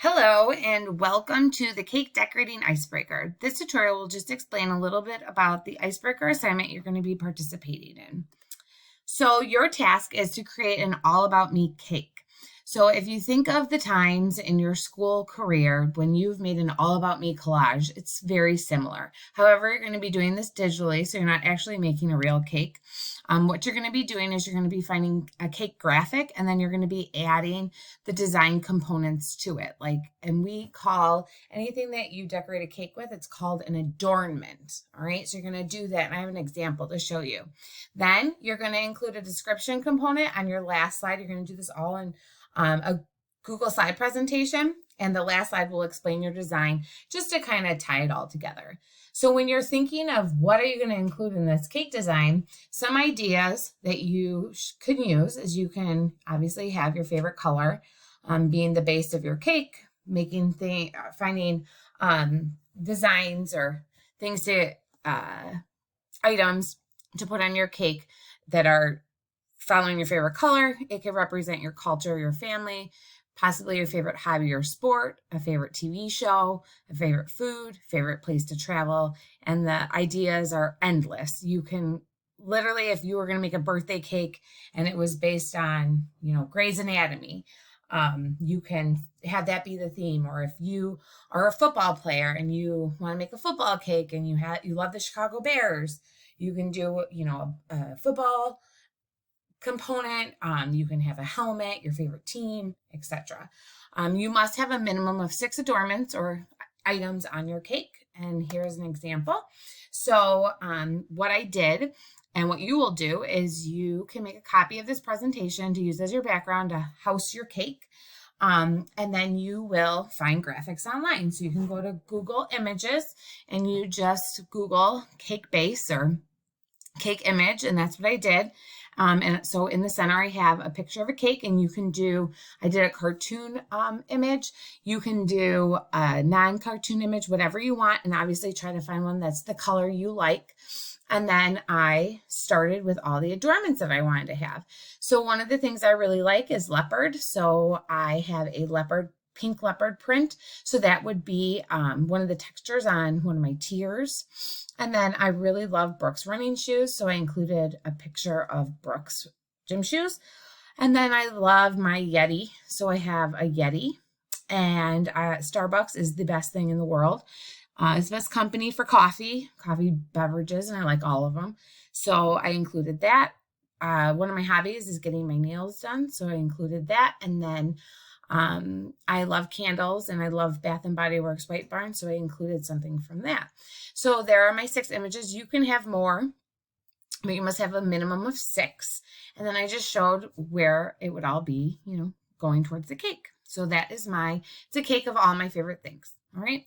Hello and welcome to the Cake Decorating Icebreaker. This tutorial will just explain a little bit about the icebreaker assignment you're going to be participating in. So your task is to create an all about me cake. So if you think of the times in your school career when you've made an all about me collage, it's very similar. However, you're going to be doing this digitally, so you're not actually making a real cake. What you're going to be doing is you're going to be finding a cake graphic, and then you're going to be adding the design components to it. And we call anything that you decorate a cake with, it's called an adornment. All right, so you're going to do that, and I have an example to show you. Then you're going to include a description component on your last slide. You're going to do this all in a Google slide presentation, and the last slide will explain your design just to kind of tie it all together. So when you're thinking of what are you going to include in this cake design, some ideas that you could use is you can obviously have your favorite color being the base of your cake, finding designs or things to items to put on your cake that are following your favorite color. It could represent your culture, your family, possibly your favorite hobby or sport, a favorite TV show, a favorite food, favorite place to travel, and the ideas are endless. You can literally, if you were going to make a birthday cake and it was based on, Grey's Anatomy, you can have that be the theme. Or if you are a football player and you want to make a football cake and you love the Chicago Bears, you can do, a football component. You can have a helmet, your favorite team, etc. You must have a minimum of 6 adornments or items on your cake. And here's an example. So what I did and what you will do is you can make a copy of this presentation to use as your background to house your cake. And then you will find graphics online. So you can go to Google Images and you just Google cake base or cake image, and that's what I did. And so in the center, I have a picture of a cake, and I did a cartoon image. You can do a non-cartoon image, whatever you want, and obviously try to find one that's the color you like. And then I started with all the adornments that I wanted to have. So one of the things I really like is leopard. So I have a pink leopard print. So that would be one of the textures on one of my tiers. And then I really love Brooks running shoes. So I included a picture of Brooks gym shoes. And then I love my Yeti. So I have a Yeti, and Starbucks is the best thing in the world. It's the best company for coffee beverages, and I like all of them. So I included that. One of my hobbies is getting my nails done. So I included that. And then I love candles, and I love Bath and Body Works White Barn, so I included something from that. So there are my 6 images. You can have more, but you must have a minimum of 6. And then I just showed where it would all be, going towards the cake. So that is it's a cake of all my favorite things. All right.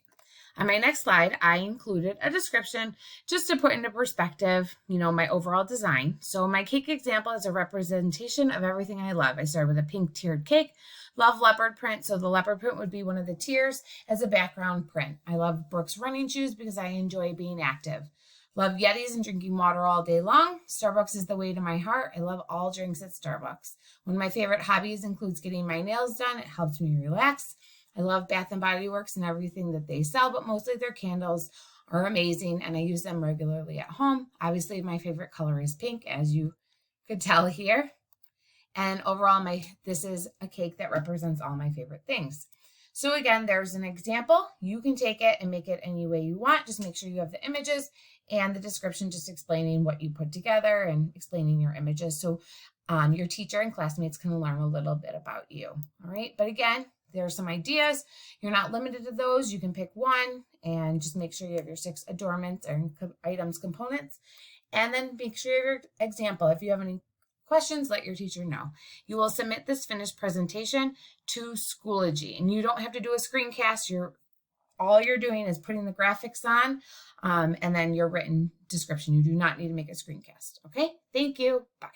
On my next slide, I included a description just to put into perspective, my overall design. So my cake example is a representation of everything I love. I started with a pink tiered cake. Love leopard print. So the leopard print would be one of the tiers as a background print. I love Brooks running shoes because I enjoy being active. Love Yetis and drinking water all day long. Starbucks is the way to my heart. I love all drinks at Starbucks. One of my favorite hobbies includes getting my nails done. It helps me relax. I love Bath and Body Works and everything that they sell, but mostly their candles are amazing, and I use them regularly at home. Obviously, my favorite color is pink, as you could tell here. And overall, this is a cake that represents all my favorite things. So again, there's an example. You can take it and make it any way you want. Just make sure you have the images and the description just explaining what you put together and explaining your images. So your teacher and classmates can learn a little bit about you. All right. But again, there are some ideas. You're not limited to those. You can pick one and just make sure you have your 6 adornments or items components. And then make sure you have your example. If you have any questions, let your teacher know. You will submit this finished presentation to Schoology, and you don't have to do a screencast. All you're doing is putting the graphics on and then your written description. You do not need to make a screencast. Okay, thank you. Bye.